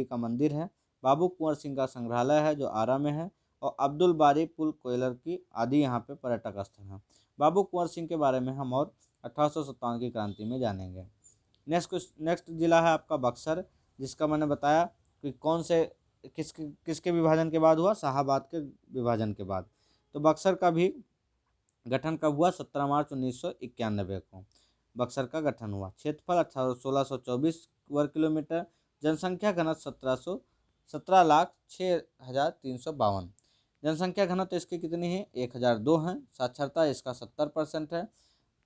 का मंदिर है, बाबू कुंवर सिंह का संग्रहालय है जो आरा में है, और अब्दुल बारी पुल कोयलर की आदि यहाँ पे पर्यटक स्थल हैं। बाबू कुंवर सिंह के बारे में हम और 1857 की क्रांति में जानेंगे। नेक्स्ट जिला है आपका बक्सर, जिसका मैंने बताया कि कौन से किसके विभाजन के बाद हुआ, शाहाबाद के विभाजन के बाद। तो बक्सर का भी गठन कब हुआ, 17 मार्च 1991 को बक्सर का गठन हुआ। क्षेत्रफल 1624 वर्ग किलोमीटर, जनसंख्या घनत्व 17,06,352। जनसंख्या घनत्व इसकी कितनी है, 1002 है। साक्षरता इसका 70% है।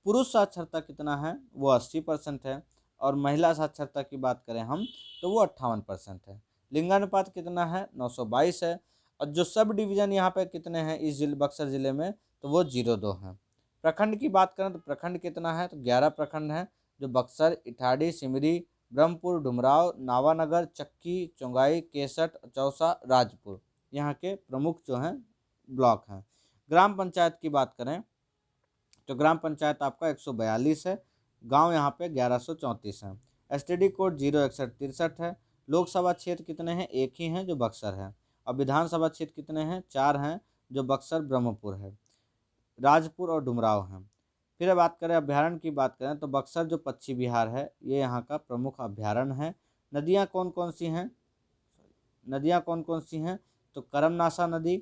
पुरुष साक्षरता कितना है, वो 80% है। और महिला साक्षरता की बात करें हम तो वो 58% है। लिंगानुपात कितना है, 922 है। और जो सब डिवीजन यहाँ पे कितने हैं इस बक्सर जिले में, तो वो 02 हैं। प्रखंड की बात करें तो प्रखंड कितना है, तो 11 प्रखंड हैं, जो बक्सर, इटाढ़ी, सिमरी, ब्रह्मपुर, डुमराव, नावानगर, चक्की, चौगाई, केसट, चौसा, राजपुर यहाँ के प्रमुख जो हैं ब्लॉक हैं। ग्राम पंचायत की बात करें तो ग्राम पंचायत आपका 142 है। गांव यहाँ पे 1134 हैं। एसटीडी कोड 06163 है। लोकसभा क्षेत्र कितने हैं, एक ही हैं जो बक्सर है। और विधानसभा क्षेत्र कितने हैं, 4 हैं, जो बक्सर, ब्रह्मपुर है, राजपुर और डुमराव हैं। फिर बात करें अभ्यारण्य की बात करें तो बक्सर जो पक्षी विहार है ये यहाँ का प्रमुख अभ्यारण्य है। नदियाँ कौन कौन सी हैं, तो करमनाशा नदी,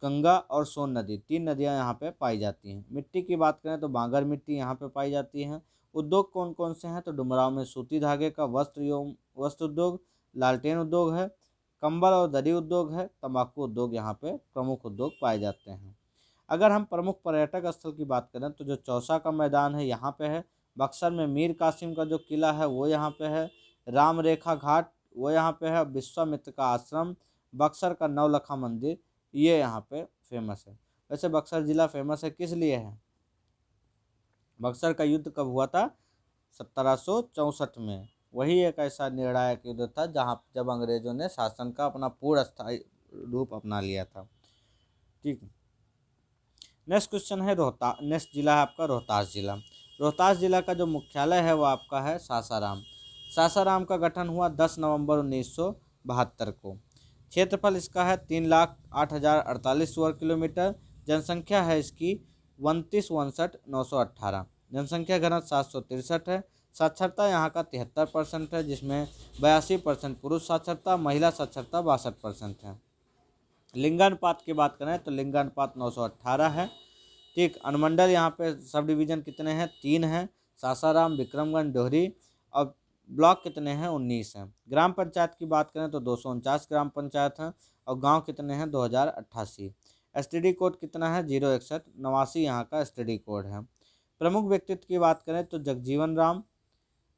गंगा और सोन नदी, 3 नदियाँ यहाँ पे पाई जाती हैं। मिट्टी की बात करें तो बांगर मिट्टी यहाँ पे पाई जाती है। उद्योग कौन कौन से हैं, तो डुमराव में सूती धागे का वस्त्र उद्योग, लालटेन उद्योग है, कंबल और दरी उद्योग है, तंबाकू उद्योग यहाँ पे प्रमुख उद्योग पाए जाते हैं। अगर हम प्रमुख पर्यटक स्थल की बात करें तो जो चौसा का मैदान है यहाँ पे है। बक्सर में मीर कासिम का जो किला है वो यहाँ पे है। राम रेखा घाट वो यहाँ पे है। विश्वामित्र का आश्रम, बक्सर का नवलखा मंदिर, ये यहाँ पे फेमस है। वैसे बक्सर जिला फेमस है किस लिए है, बक्सर का युद्ध कब हुआ था, 1764 में। वही एक ऐसा निर्णायक युद्ध था जब अंग्रेजों ने शासन का अपना पूर्ण स्थायी रूप अपना लिया था। ठीक। नेक्स्ट क्वेश्चन है नेक्स्ट जिला है आपका रोहतास जिला। रोहतास जिला का जो मुख्यालय है वो आपका है सासाराम। सासाराम का गठन हुआ 10 नवंबर 1972 को। क्षेत्रफल इसका है 3,08,048 वर्ग किलोमीटर। जनसंख्या है इसकी 29,59,918। जनसंख्या घनत्व 763 है। साक्षरता यहाँ का 73% है, जिसमें 82% पुरुष साक्षरता, महिला साक्षरता 62% है। लिंगानुपात की बात करें तो लिंगानुपात 918 है। ठीक। अनुमंडल यहाँ पे सब डिवीज़न कितने हैं, 3 हैं, सासाराम, विक्रमगंज, डोहरी। और ब्लॉक कितने हैं, 19 हैं। ग्राम पंचायत की बात करें तो 249 ग्राम पंचायत हैं। और गांव कितने हैं, 2088। एसटीडी कोड कितना है, 06189 यहाँ का एसटीडी कोड है। प्रमुख व्यक्तित्व की बात करें तो जगजीवन राम,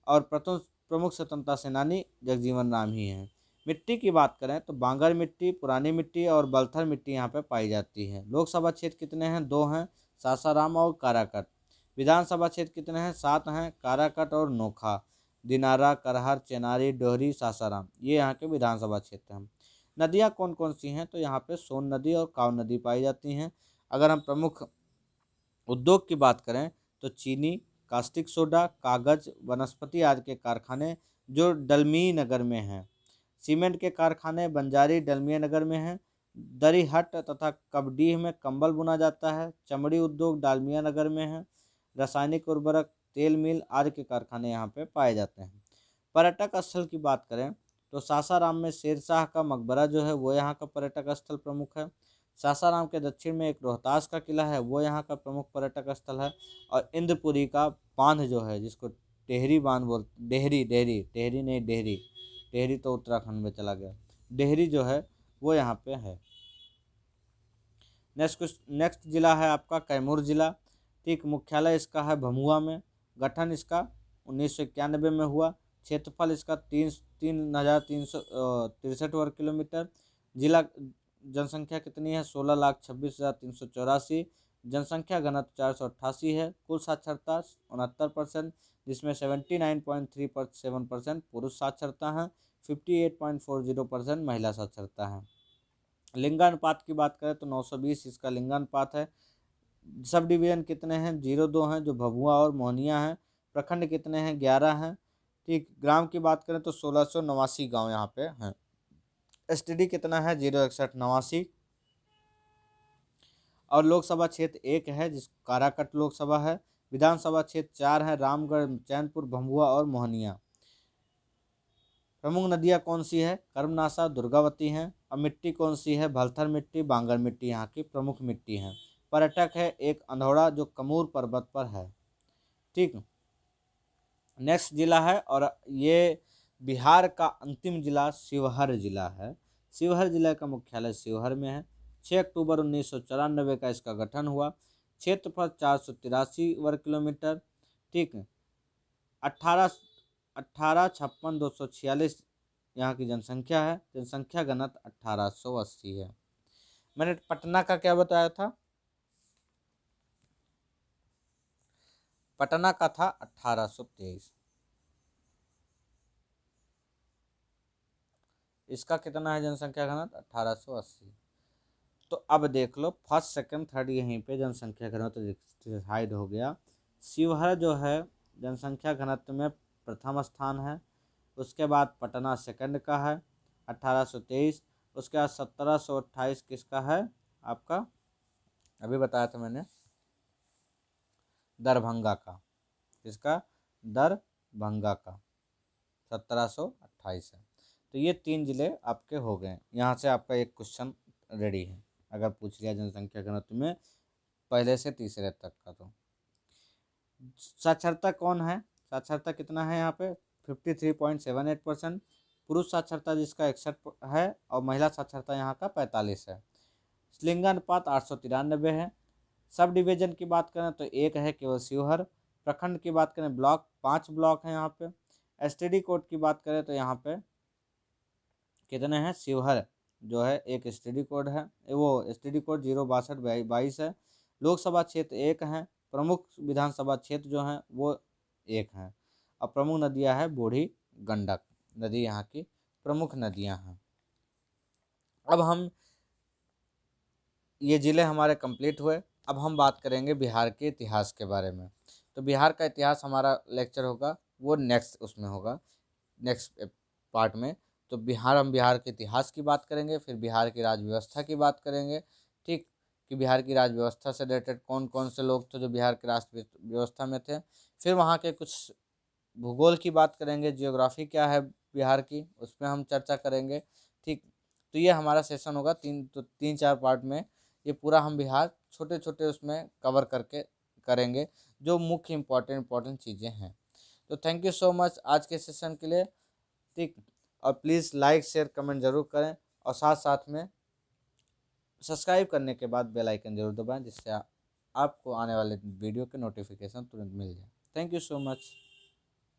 और प्रथम प्रमुख स्वतंत्रता सेनानी जगजीवन राम ही हैं। मिट्टी की बात करें तो बांगर मिट्टी, पुरानी मिट्टी और बलथर मिट्टी यहाँ पे पाई जाती है। लोकसभा क्षेत्र कितने हैं, 2 हैं, सासाराम और काराकट। विधानसभा क्षेत्र कितने हैं, 7 हैं, काराकट और नोखा, दिनारा, करहर, चेनारी, डोहरी, सासाराम, ये यहाँ के विधानसभा क्षेत्र हैं। नदियाँ कौन कौन सी हैं, तो यहाँ पे सोन नदी और काव नदी पाई जाती हैं। अगर हम प्रमुख उद्योग की बात करें तो चीनी, कास्टिक सोडा, कागज, वनस्पति आदि के कारखाने जो डलमी नगर में हैं। सीमेंट के कारखाने बंजारी डलमिया नगर में हैं। दरिहट तथा कबडीह में कंबल बुना जाता है। चमड़ी उद्योग डालमिया नगर में है। रासायनिक उर्वरक, तेल मिल आदि के कारखाने यहाँ पे पाए जाते हैं। पर्यटक स्थल की बात करें तो सासाराम में शेरशाह का मकबरा जो है वो यहाँ का पर्यटक स्थल प्रमुख है। सासाराम के दक्षिण में एक रोहतास का किला है, वो यहाँ का प्रमुख पर्यटक स्थल है। और इंद्रपुरी का बांध जो है, जिसको टेहरी बांध टेहरी नहीं डेहरी, टेहरी तो उत्तराखंड में चला गया, डेहरी जो है वो यहाँ पे है। नेक्स्ट जिला है आपका कैमूर जिला। ठीक। मुख्यालय इसका है भभुआ में। गठन इसका 1991 में हुआ। क्षेत्रफल इसका 3,363 वर्ग किलोमीटर। जिला जनसंख्या कितनी है, 16,26,384। जनसंख्या घनत्व 488 है। कुल साक्षरता 69%, जिसमें 79.37% पुरुष साक्षरता है, 58.40% महिला साक्षरता है। लिंगानुपात की बात करें तो 920 इसका लिंगानुपात है। सब डिवीजन कितने हैं, 02 हैं, जो भभुआ और मोहनिया हैं। प्रखंड कितने हैं, 11 हैं। ठीक, ग्राम की बात करें तो 1689 गांव यहाँ पे हैं। एसटीडी कितना है, 06189। और लोकसभा क्षेत्र 1 है, जिस काराकट लोकसभा है। विधानसभा क्षेत्र 4 है, रामगढ़, चैनपुर, भभुआ और मोहनिया। प्रमुख नदियाँ कौन सी है, कर्मनाशा, दुर्गावती हैं। अब मिट्टी कौन सी है, भलथर मिट्टी, बांगर मिट्टी यहाँ की प्रमुख मिट्टी है। पर्यटक है एक अंधौड़ा, जो कमूर पर्वत पर है। ठीक, नेक्स्ट जिला है, और ये बिहार का अंतिम जिला शिवहर जिला है। शिवहर जिला का मुख्यालय शिवहर में है। 6 अक्टूबर 1994 का इसका गठन हुआ। क्षेत्रफल 483 वर्ग किलोमीटर। ठीक है, 1856 यहाँ की जनसंख्या है। जनसंख्या घनत्व 1880 है। मैंने पटना का क्या बताया था, पटना का था 1823। इसका कितना है जनसंख्या घनत्व, 1880। तो अब देख लो, फर्स्ट सेकंड थर्ड यहीं पे जनसंख्या घनत्व डिसाइड हो गया। शिवहर जो है जनसंख्या घनत्व में प्रथम स्थान है। उसके बाद पटना सेकंड का है 1823। उसके बाद 1728 किसका है आपका, अभी बताया था मैंने, दरभंगा का। किसका, दरभंगा का 1728 है। तो ये 3 जिले आपके हो गए। यहाँ से आपका एक क्वेश्चन रेडी है, अगर पूछ लिया जनसंख्या घनत्व में पहले से तीसरे तक का। तो साक्षरता कौन है, साक्षरता कितना है यहाँ पे, 53.78%। पुरुष साक्षरता जिसका 61 है, और महिला साक्षरता यहाँ का 45 है। लिंगानुपात 893 है। सब डिवीजन की बात करें तो एक है केवल शिवहर। प्रखंड की बात करें, ब्लॉक 5 ब्लॉक हैं यहाँ पे। एसटीडी कोड की बात करें तो यहाँ पे कितने हैं, शिवहर जो है एक एसटीडी कोड है, वो एसटीडी कोड 06222 है। लोकसभा क्षेत्र 1 है। प्रमुख विधानसभा क्षेत्र जो हैं वो 1 हैं। और प्रमुख नदियाँ हैं बूढ़ी गंडक नदी यहाँ की प्रमुख नदियाँ हैं। अब हम, ये ज़िले हमारे कंप्लीट हुए। अब हम बात करेंगे बिहार के इतिहास के बारे में। तो बिहार का इतिहास हमारा लेक्चर होगा, वो नेक्स्ट उसमें होगा, नेक्स्ट पार्ट में। तो हम बिहार के इतिहास की बात करेंगे, फिर बिहार की राज व्यवस्था की बात करेंगे। ठीक, कि बिहार की राज व्यवस्था से रिलेटेड कौन कौन से लोग थे जो बिहार की राज व्यवस्था में थे। फिर वहाँ के कुछ भूगोल की बात करेंगे, जियोग्राफी क्या है बिहार की, उस पर हम चर्चा करेंगे। ठीक, तो ये हमारा सेशन होगा 3-4 पार्ट में। ये पूरा हम बिहार छोटे छोटे उसमें कवर करके करेंगे, जो मुख्य इंपॉर्टेंट चीज़ें हैं। तो थैंक यू सो मच आज के सेशन के लिए। ठीक, और प्लीज़ लाइक शेयर कमेंट ज़रूर करें, और साथ साथ में सब्सक्राइब करने के बाद बेल आइकन जरूर दबाएं, जिससे आपको आने वाले वीडियो के नोटिफिकेशन तुरंत मिल जाए। Thank you so much.